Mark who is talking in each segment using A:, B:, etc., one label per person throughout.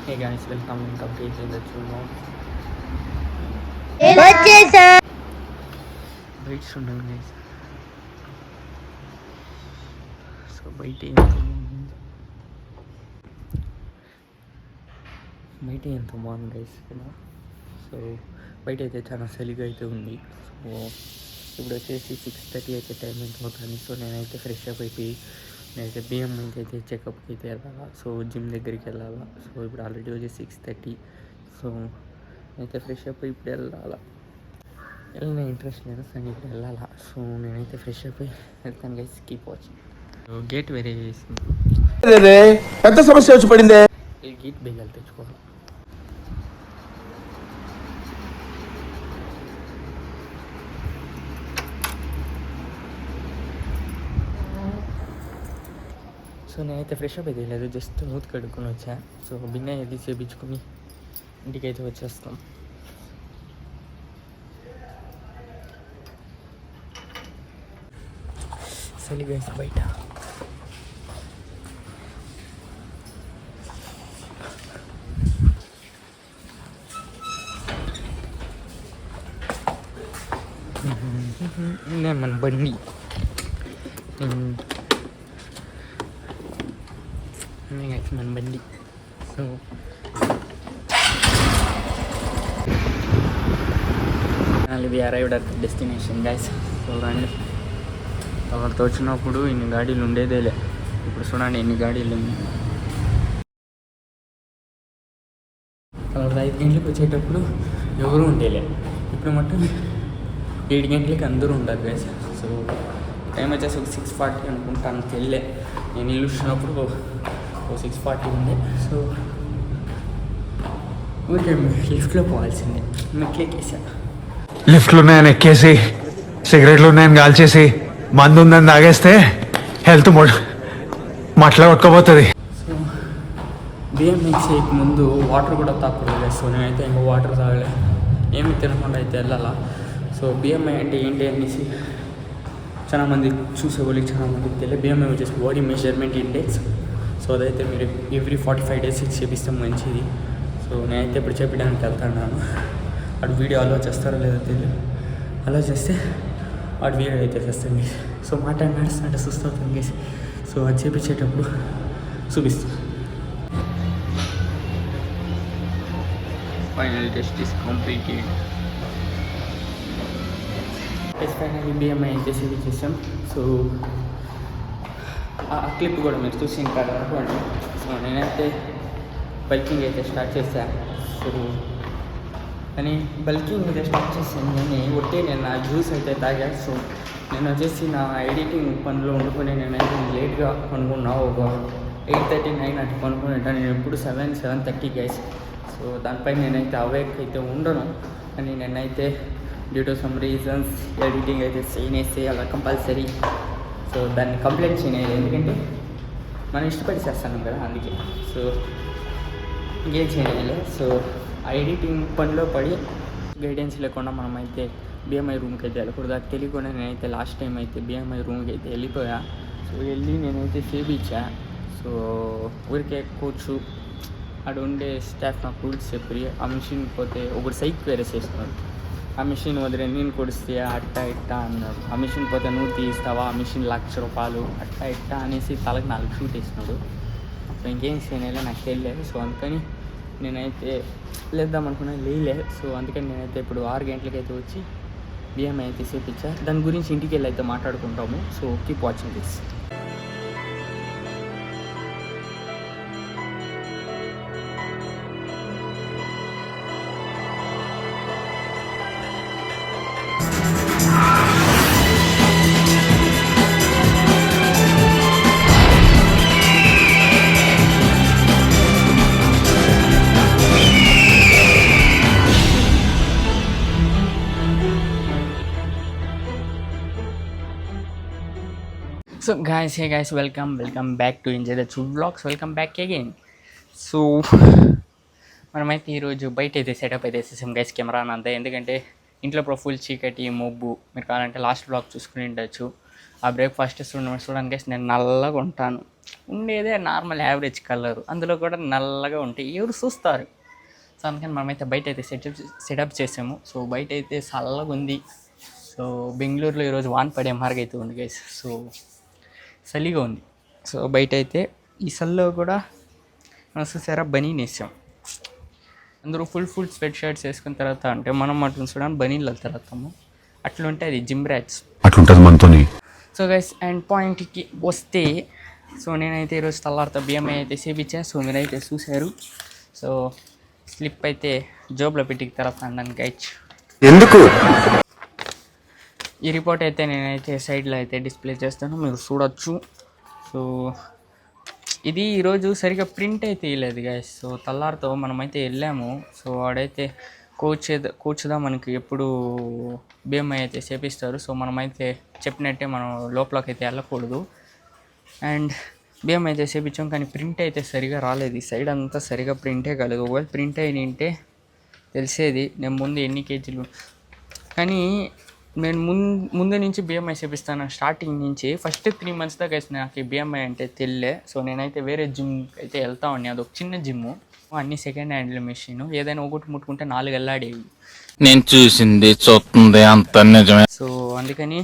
A: Hey guys, welcome to the channel. Wait guys. So బయట ఎంత బాగుంది గైస్ కదా. సో బయట అయితే చాలా చలిగా అయితే ఉంది. సో ఇప్పుడు వచ్చేసి 6:30 అయితే టైం అయితే అవుతుంది. సో నేనైతే ఫ్రెష్ అప్ అయిపోయి నేనైతే బియ్యం అయితే చెకప్కి అయితే వెళ్ళాలా. సో జిమ్ దగ్గరికి వెళ్ళాలా. సో ఇప్పుడు ఆల్రెడీ వచ్చి 6:30. సో నేనైతే ఫ్రెష్ అప్ ఇప్పుడు వెళ్ళాలా. వెళ్ళిన ఇంట్రెస్ట్ లేదు. సో ఇప్పుడు వెళ్ళాలా. సో నేనైతే ఫ్రెష్ అప్ అయి వెళ్తాను గైస్. Keep watching. గేట్ వేరే చేసింది.
B: పెద్ద సమస్య వచ్చి పడిందే.
A: ఈ గేట్ బియ్యాలు తెచ్చుకోవాలి. సో నేనైతే ఫ్రెష్ అప్ అయితే లేదు, జస్ట్ మూతి కడుక్కొని వచ్చా. సో బిన్నె అది చేపించుకొని ఇంటికైతే వచ్చేస్తాం. చలి గైస్ బయట. మన బండి మన బండి. So we arrived at destination guys. సో రండి. ఎవరితో వచ్చినప్పుడు ఇన్ని గాడీలు ఉండేదేలే. ఇప్పుడు చూడండి ఎన్ని గాడీలు ఉంది. తర్వాత 5 గంటలకు వచ్చేటప్పుడు ఎవరు ఉండేలే. ఇప్పుడు మటుకు 7 గంటలకి అందరూ ఉంటారు గైస్. సో టైం వచ్చేసి ఒక 6:40 అనుకుంటాను. వెళ్ళే నేను ఇల్లు వచ్చినప్పుడు 6:40 ఉంది. సో ఊరికే లిఫ్ట్లో పోవాల్సిందే. మెట్లెక్కేసా.
B: లిఫ్ట్లు ఉన్నాయని ఎక్కేసి, సిగరెట్లు ఉన్నాయని కాల్చేసి, మందు ఉందని తాగేస్తే హెల్త్ మట్ల కొట్టుకోబోతుంది.
A: సో బియ్యం మిక్స్ చేయక ముందు వాటర్ కూడా తాగకూడదు. సో నేనైతే ఇంకా వాటర్ తాగలే, ఏమి తినకుండా అయితే వెళ్ళాలా. సో బిఎంఐ అంటే ఏంటి అనేసి చాలామంది చూసే వాళ్ళకి చాలామందికి తెలియదు. బిఎంఐ వచ్చేసి బాడీ మెజర్మెంట్ ఇండెక్స్. సో అదైతే మీరు ఎవ్రీ 45 days చేపిస్తే మంచిది. సో నేనైతే ఇప్పుడు చేపించడానికి వెళ్తున్నాను. అటు వీడియో అలో చేస్తారో లేదో తెలియదు. అలో చేస్తే వాడు వీడియో అయితే చేస్తుంది. సో మాట్లాడినట్టు చూస్తూ అవుతుంది గేసి. సో అది చేపించేటప్పుడు చూపిస్తాను. Final test is completed. Finally BMI అయితే చేపించేసాం. సో ఆ క్లిప్ కూడా మీరు చూసింటారు అనుకోండి. సో నేనైతే బల్కింగ్ అయితే స్టార్ట్ చేశాను. సో కానీ బల్కింగ్ అయితే స్టార్ట్ చేశాను కానీ నేను నా జ్యూస్ అయితే తాగాను. సో నేను వచ్చేసి నా ఎడిటింగ్ పనిలో వండుకొని నేనైతే లేట్గా కొనుక్కున్నా. ఒక 8:30, 9 అటు కొనుక్కుంటాను. నేను ఎప్పుడు 7:30 గైస్. సో దానిపై నేనైతే అవేక్ అయితే ఉండను. కానీ నేనైతే due to some reasons editing అయితే చేయనేసి అలా కంపల్సరీ. సో దాన్ని కంప్లైంట్ చేయలేదు, ఎందుకంటే మనం ఇష్టపడి చేస్తాను కదా, అందుకే. సో ఇంకేం చేయలేదు. సో ఆ ఎడిటింగ్ పనిలో పడి గైడెన్స్ లేకుండా మనమైతే బిఎంఐ రూమ్కి అయితే వెళ్ళకూడదు. అది తెలియకుండా నేనైతే లాస్ట్ టైం అయితే బిఎంఐ రూమ్కి అయితే వెళ్ళిపోయా. సో వెళ్ళి నేనైతే చేపించా. సో ఊరికే కూర్చు అక్కడ ఉండే స్టాఫ్ నాకు రూల్స్ చెప్పి ఆ మిషన్ పోతే ఒకటి సైక్ వేరే చేస్తున్నాడు. ఆ మిషన్ వదిలే నేను కొడిస్తే అట్టా ఇట్టా అన్నాడు. ఆ మిషన్ పోతే నువ్వు తీస్తావా, ఆ మిషన్ ₹1,00,000 అట్టా ఇట్టా అనేసి తలకు 4 షూట్ వేసినాడు. సో ఇంకేం చేయలేదు, నాకు తెలియలేదు. సో అందుకని నేనైతే లేద్దాం అనుకున్నా, లేలే. సో అందుకని నేనైతే ఇప్పుడు 6 గంటలకైతే వచ్చి బిఎంఐ అయితే చేపించా. దాని గురించి ఇంటికి వెళ్ళి అయితే మాట్లాడుకుంటాము. So keep watching this. So guys, hey guys, welcome back to Enjoy the Food Vlogs. Welcome back again. So మనమైతే ఈరోజు బయట అయితే సెటప్ అయితే వేసేసాం గైస్, కెమెరా అంతా. ఎందుకంటే ఇంట్లో ఇప్పుడు ఫుల్ చీకటి మొబ్బు. మీరు కావాలంటే లాస్ట్ బ్లాగ్ చూసుకుని ఉండొచ్చు. ఆ బ్రేక్ఫాస్ట్ చూడడానికి నేను నల్లగా ఉంటాను. ఉండేదే నార్మల్ యావరేజ్ కలర్, అందులో కూడా నల్లగా ఉంటే ఎవరు చూస్తారు. సో అందుకని మనమైతే బయట అయితే సెటప్ చేసాము. సో బయట అయితే చల్లగా ఉంది. సో బెంగళూరులో ఈరోజు వాన పడే మార్గం అయితే ఉంది గైస్. సో చలిగా ఉంది. సో బయట అయితే ఈ చలిలో కూడా చూసారా బనీన్ వేసాం. అందరూ ఫుల్ స్వెట్ షర్ట్స్ వేసుకున్న తర్వాత అంటే మనం అట్లా చూడడానికి బనీన్లు వెళ్తాము. అట్లుంటే అది జిమ్ ర్యాట్స్
B: అట్లుంటుంది మనతోని.
A: సో గైస్ అండ్ పాయింట్కి వస్తే, సో నేనైతే ఈరోజు తల్లారితో బియ్యం అయితే చేపించాను. సో మీరైతే చూశారు. సో స్లిప్ అయితే జోబ్లో పెట్టిన తర్వాత అన్నాను గైచ్.
B: ఎందుకు
A: ఈ రిపోర్ట్ అయితే నేనైతే సైడ్లో అయితే డిస్ప్లే చేస్తాను, మీరు చూడొచ్చు. సో ఇది ఈరోజు సరిగ్గా ప్రింట్ అయితే ఇవ్వలేదు గైస్. సో తల్లారితో మనమైతే వెళ్ళాము. సో వాడైతే కోచ్దా మనకి ఎప్పుడు బిఎంఐ అయితే చేపిస్తారు. సో మనమైతే చెప్పినట్టే మనం లోపలికి అయితే వెళ్ళకూడదు. అండ్ బిఎంఐ అయితే చేపించాం, కానీ ప్రింట్ అయితే సరిగా రాలేదు. ఈ సైడ్ అంతా సరిగా ప్రింటే కాలేదు. ఒకవేళ ప్రింట్ అయినంటే తెలిసేది నేను ముందు ఎన్ని కేజీలు. కానీ నేను ముందు నుంచి బిఎంఐ చేపిస్తాను. స్టార్టింగ్ నుంచి ఫస్ట్ 3 months దాకా అయితే నాకు బిఎంఐ అంటే తెలియలే. సో నేనైతే వేరే జిమ్కి అయితే వెళ్తా ఉన్నా. అదొక చిన్న జిమ్, అన్ని సెకండ్ హ్యాండ్ మెషిన్. ఏదైనా ఒకటి ముట్టుకుంటే 4 వెళ్ళాడేవి.
C: నేను చూసింది చూస్తుంది అంత నిజమే.
A: సో అందుకని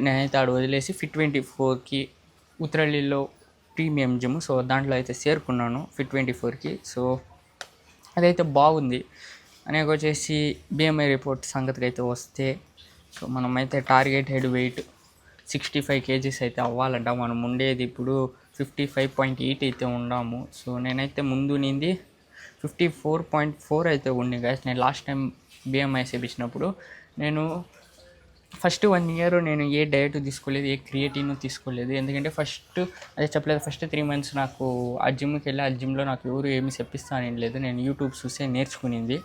A: నేనైతే ఆడ వదిలేసి Fit24కి ఉత్తరల్లిలో ప్రీమియం జిమ్, సో దాంట్లో అయితే చేరుకున్నాను Fit24కి. సో అదైతే బాగుంది. అనేక వచ్చేసి బిఎంఐ రిపోర్ట్ సంగతికి అయితే వస్తే, సో మనమైతే టార్గెట్ హెడ్ వెయిట్ 65 kgs అయితే అవ్వాలంట. మనం ఉండేది ఇప్పుడు 55.8 అయితే ఉన్నాము. సో నేనైతే ముందు నింది 54.4 అయితే ఉండి గైస్. నేను లాస్ట్ టైం బిఎంఐ చేపించినప్పుడు నేను ఫస్ట్ 1 year నేను ఏ డయట్ తీసుకోలేదు, ఏ క్రియేటిన్ తీసుకోలేదు. ఎందుకంటే అదే చెప్పలేదు, ఫస్ట్ 3 months నాకు ఆ జిమ్కి వెళ్ళి ఆ జిమ్లో నాకు ఎవరు ఏమి చెప్పిస్తానని లేదు. నేను యూట్యూబ్ చూసే నేర్చుకునింది.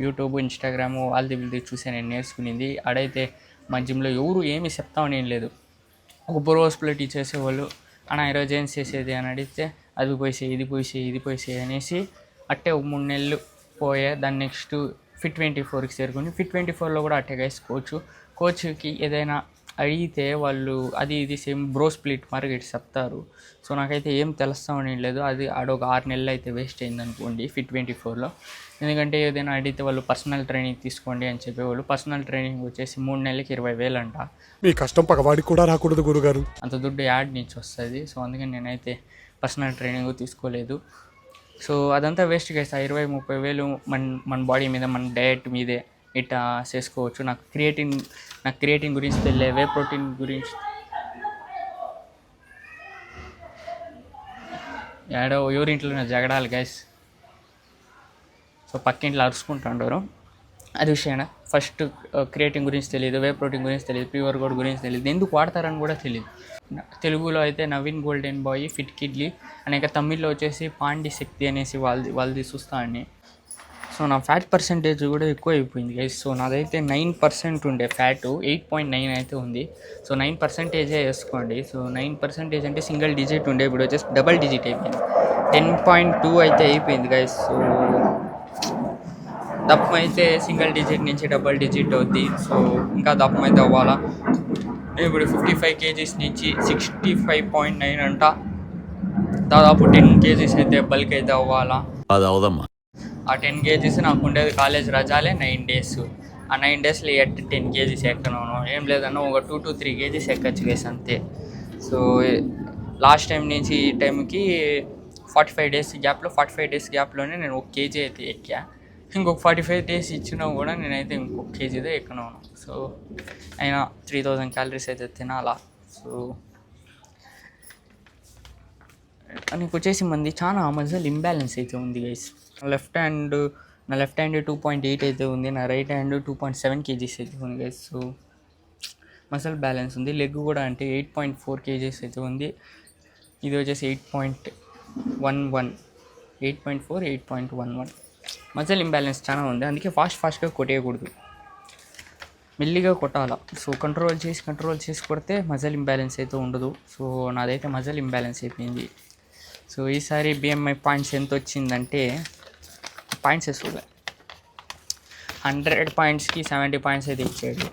A: యూట్యూబ్, ఇన్స్టాగ్రామ్ వీళ్ళది చూసే నేను నేర్చుకునింది. ఆడైతే మా జిమ్లో ఎవరు ఏమి చెప్తామని ఏం లేదు. ఒక బ్రో స్ప్లిట్ ఇచ్చేసేవాళ్ళు, అన్న ఈరోజు ఏం చేసేది అని అడిగితే అది పోయిసే ఇది పోయిసే అనేసి అట్టే 3 నెలలు పోయే. దాన్ని నెక్స్ట్ Fit24కి చేరుకుని Fit24లో కూడా అట్టే గైస్ కోచ్కి ఏదైనా అడిగితే వాళ్ళు అది ఇది సేమ్ బ్రో స్ప్లిట్ మార్కెట్ చెప్తారు. సో నాకైతే ఏం తెలుస్తామని లేదు. అది ఆడొక 6 నెలలు అయితే వేస్ట్ అయింది అనుకోండి Fit24లో. ఎందుకంటే ఏదైనా అడిగితే వాళ్ళు పర్సనల్ ట్రైనింగ్ తీసుకోండి అని చెప్పేవాళ్ళు. పర్సనల్ ట్రైనింగ్ వచ్చేసి 3 నెలలకి 20,000 అంట.
D: మీ కష్టం పగవాడికి కూడా రాకూడదు గురుగారు.
A: అంత దుడ్డు యాడ్ నుంచి వస్తుంది. సో అందుకని నేనైతే పర్సనల్ ట్రైనింగ్ తీసుకోలేదు. సో అదంతా వేస్ట్ గైస్. 20-30,000 మన బాడీ మీద, మన డయట్ మీదే ఇట్లా చేసుకోవచ్చు. నాకు క్రియేటిన్ గురించి తెలియదు, వే ప్రోటీన్ గురించి ఏడో ఎవరింట్లో జగడాలి గైస్. సో పక్కింట్లో అరుచుకుంటుంటారు. అది విషయం. ఫస్ట్ క్రియేటిన్ గురించి తెలియదు, వే ప్రోటీన్ గురించి తెలియదు, ప్రీ-వర్కౌట్ గురించి తెలియదు, ఎందుకు వాడతారని కూడా తెలియదు. తెలుగులో అయితే Naveen golden bye, fit kindly అనేక, తమిళ్లో వచ్చేసి పాండి శక్తి అనేసి వాళ్ళది చూస్తాను. సో నా ఫ్యాట్ పర్సెంటేజ్ కూడా ఎక్కువ అయిపోయింది గైస్. సో నాదైతే 9% ఉండే ఫ్యాట్ 8.9 అయితే ఉంది. సో 9% వేసుకోండి. సో 9% అంటే సింగిల్ డిజిట్ ఉండే, ఇప్పుడు వచ్చేసి డబల్ డిజిట్ అయిపోయింది. 10.2 అయితే అయిపోయింది గైస్. సో దప్పం అయితే సింగిల్ డిజిట్ నుంచి డబల్ డిజిట్ అవుద్ది. సో ఇంకా దప్పం అయితే అవ్వాలా. ఇప్పుడు 55 kgs నుంచి 65.9 అంట. దాదాపు 10 kgs అయితే బల్క్ అయితే అవ్వాలా.
C: అది అవదమ్మా.
A: ఆ 10 kgs నాకు ఉండేది కాలేజ్ రజాలే 9 days. ఆ 9 daysలో 10 kgs ఎక్కను. ఏం లేదన్నా ఒక 2 to 3 kgs ఎక్కచ్చు గైస్ అంతే. సో లాస్ట్ టైం నుంచి ఈ టైంకి 45 days గ్యాప్లోనే నేను 1 kg అయితే ఎక్కా. ఇంకొక 45 days ఇచ్చినా కూడా నేనైతే ఇంకొక కేజీదే ఎక్కను. సో అయినా 3000 calories అయితే తినాలా. సో నీకు వచ్చేసి మంది చాలా మజిల్ ఇంబ్యాలెన్స్ అయితే ఉంది గైస్. నా లెఫ్ట్ హ్యాండ్ 2.8 అయితే ఉంది, నా రైట్ హ్యాండ్ 2.7 kgs అయితే ఉంది గైస్. సో మజిల్ బ్యాలెన్స్ ఉంది. లెగ్ కూడా అంటే 8.4 kgs అయితే ఉంది. ఇది వచ్చేసి 8.11 8.11 మజిల్ ఇంబ్యాలెన్స్ చాలా ఉంది. అందుకే ఫాస్ట్గా కొట్టేయకూడదు, మెల్లిగా కొట్టాలా. సో కంట్రోల్ చేసి కొడితే మజిల్ ఇంబ్యాలెన్స్ అయితే ఉండదు. సో నాదైతే మజిల్ ఇంబ్యాలెన్స్ అయిపోయింది. సో ఈసారి బిఎంఐ పాయింట్స్ ఎంత వచ్చిందంటే, పాయింట్స్ వేసుకోలే, 100 pointsకి 70 points అయితే ఇచ్చాడు.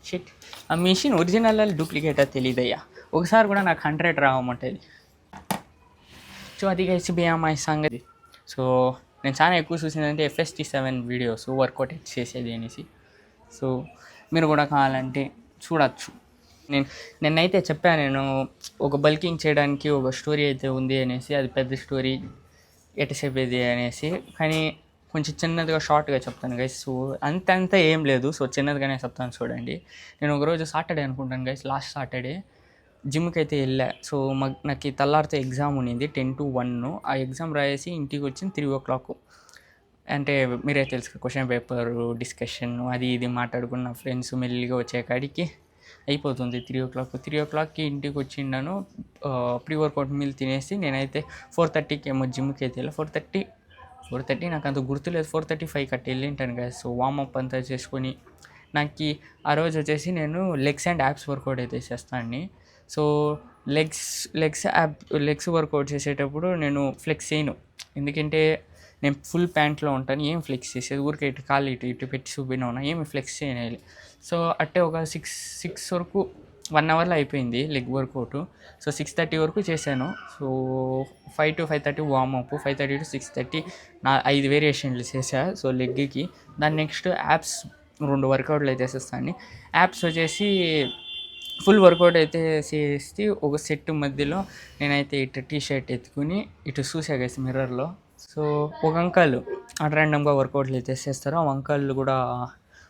A: షిట్ ఆ మెషిన్ ఒరిజినల్ డూప్లికేట్ తెలియదయ్యా. ఒకసారి కూడా నాకు 100 రావమంటుంది. సో అది గైస్ బియామై సంగతి. సో నేను చాలా ఎక్కువ చూసిందంటే FST7 వీడియోస్ వర్కౌట్ చేసేది అనేసి. సో మీరు కూడా కావాలంటే చూడచ్చు. నిన్నైతే చెప్పాను నేను ఒక బల్కింగ్ చేయడానికి ఒక స్టోరీ అయితే ఉంది అనేసి, అది పెద్ద స్టోరీ ఎట చెప్పేది అనేసి, కానీ కొంచెం చిన్నదిగా షార్ట్గా చెప్తాను గైస్. సో అంత ఏం లేదు, సో చిన్నదిగానే చెప్తాను చూడండి. నేను ఒకరోజు సాటర్డే అనుకుంటాను గైస్, లాస్ట్ సాటర్డే జిమ్కి అయితే వెళ్ళా. సో నాకు తెల్లారితో ఎగ్జామ్ ఉన్నింది 10 to 1. ఆ ఎగ్జామ్ రాసేసి ఇంటికి వచ్చింది 3 o'clock. అంటే మీరే తెలుసు క్వశ్చన్ పేపరు డిస్కషన్ అది ఇది మాట్లాడుకున్న ఫ్రెండ్స్ మెల్లిగా వచ్చే కాడికి అయిపోతుంది 3 o'clock. 3 o'clockకి ఇంటికి వచ్చిండాను. ప్రీ వర్కౌట్ మీల్ తినేసి నేనైతే 4:30కి ఏమో జిమ్కి అయితే వెళ్ళా. 4:30 నాకు అంత గుర్తులేదు, 4:35 అట్లా వెళ్ళింటాను కదా. సో వార్మప్ అంతా చేసుకొని నాకు ఆ రోజు వచ్చేసి నేను లెగ్స్ అండ్ యాప్స్ వర్కౌట్ అయితే చేస్తాను. సో లెగ్స్ వర్కౌట్ చేసేటప్పుడు నేను ఫ్లెక్స్ చేయను, ఎందుకంటే నేను ఫుల్ ప్యాంట్లో ఉంటాను. ఏం ఫ్లెక్స్ చేసేది, ఊరికే ఇటు కాళ్ళు ఇటు పెట్టి చూపినా ఉన్నా, ఏమి ఫ్లెక్స్ చేయలేదు. సో అట్టే ఒక 6 వరకు 1 అవర్లో అయిపోయింది లెగ్ వర్కౌట్. సో 6:30 వరకు చేశాను. సో 5 to 5:30 వార్మప్, 5:30 to 6:30 5 వేరియేషన్లు చేశా సో లెగ్కి. దాని నెక్స్ట్ యాప్స్ 2 వర్కౌట్లు అయితే చేస్తాను. యాప్స్ వచ్చేసి ఫుల్ వర్కౌట్ అయితే చేసి ఒక సెట్ మధ్యలో నేనైతే ఇటు టీషర్ట్ ఎత్తుకుని ఇటు చూసా గైస్ మిర్రర్లో. సో ఒక అంకల్ ర్యాండమ్గా వర్కౌట్లు అయితే చేస్తారు. ఆ అంకల్ కూడా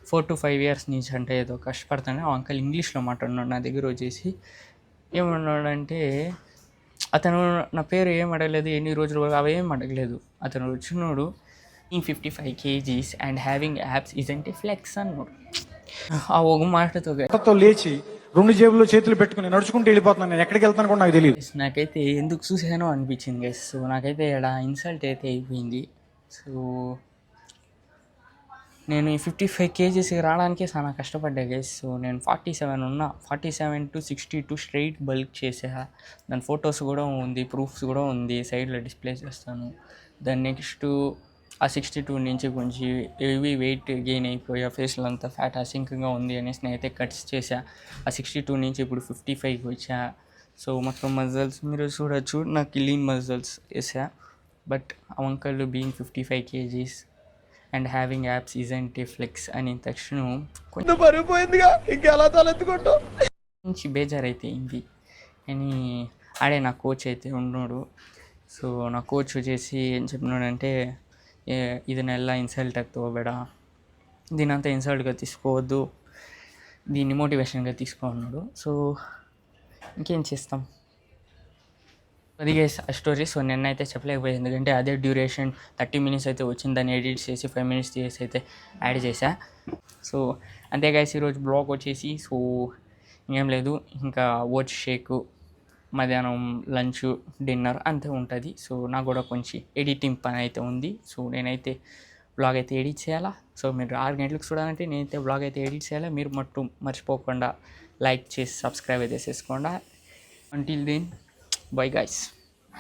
A: 4 to 5 years నుంచి అంటే ఏదో కష్టపడతాను. ఆ అంకల్ ఇంగ్లీష్లో మాట్లాడినాడు నా దగ్గర వచ్చేసి. ఏమన్నాడంటే, అతను నా పేరు ఏం అడగలేదు, ఎన్ని రోజులు అవి ఏం అడగలేదు. అతను వచ్చినాడు, 55 kgs and having abs isn't a flex అన్నాడు. ఆ ఒక మాటతో
E: లేచి 2 జేబుల్లో చేతులు పెట్టుకుని నడుచుకుంటూ వెళ్ళిపోతున్నాను. నేను ఎక్కడికి వెళ్తాను కూడా నాకు తెలియదు.
A: నాకైతే ఎందుకు చూసానో అనిపించింది గైస్. సో నాకైతే ఇక్కడ ఇన్సల్ట్ అయితే అయిపోయింది. సో నేను ఈ 55 kgs రావడానికే చాలా కష్టపడ్డా గైస్. సో నేను 47 ఉన్నా, 47 to 62 స్ట్రైట్ బల్క్ చేసా. దాని ఫొటోస్ కూడా ఉంది, ప్రూఫ్స్ కూడా ఉంది, సైడ్లో డిస్ప్లే చేస్తాను. దాని నెక్స్ట్ ఆ 62 నుంచి కొంచెం హెవీ వెయిట్ గెయిన్ అయిపోయా, ఫేస్లో అంతా ఫ్యాట్ అసింకంగా ఉంది అనేసి నేనైతే కట్స్ చేశా. ఆ 62 నుంచి ఇప్పుడు 55కి వచ్చా. సో మొత్తం మజిల్స్ మీరు చూడొచ్చు, నాకు లీన్ మజిల్స్ వేసా. But uncle being 55 kgs and having abs isn't a flex అని తక్షణ కొంచెం
E: పరిపోయిందిగా, ఇంకెలా తలెత్తుకుంటూ
A: మంచి బేజారైతే అయింది. అని ఆడే నా కోచ్ అయితే ఉన్నాడు. సో నా కోచ్ వచ్చేసి ఏం చెప్పినాడంటే, ఇది నెల ఇన్సల్ట్ అవుతావు బేడా, దీని అంతా ఇన్సల్ట్గా తీసుకోవద్దు, దీన్ని మోటివేషన్గా తీసుకో అన్నాడు. సో ఇంకేం చేస్తాం, అది గైస్ ఆ స్టోరీ. సో నిన్నైతే చెప్పలేకపోయింది, ఎందుకంటే అదే డ్యూరేషన్ 30 minutes అయితే వచ్చింది. దాన్ని ఎడిట్ చేసి 5 minutes చేసి అయితే యాడ్ చేశా. సో అంతే గైస్ ఈరోజు బ్లాగ్ వచ్చేసి. సో ఇంకేం లేదు, ఇంకా ఓట్స్ షేక్, మధ్యాహ్నం లంచ్, డిన్నర్ అంతే ఉంటుంది. సో నాకు కూడా కొంచెం ఎడిటింగ్ పని అయితే ఉంది. సో నేనైతే బ్లాగ్ అయితే ఎడిట్ చేయాలా. సో మీరు 6 గంటలకు చూడాలంటే నేనైతే బ్లాగ్ అయితే ఎడిట్ చేయాలా. మీరు మర్చిపోకుండా లైక్ చేసి సబ్స్క్రైబ్ అయితే చేసుకోండి. Until then, bye guys.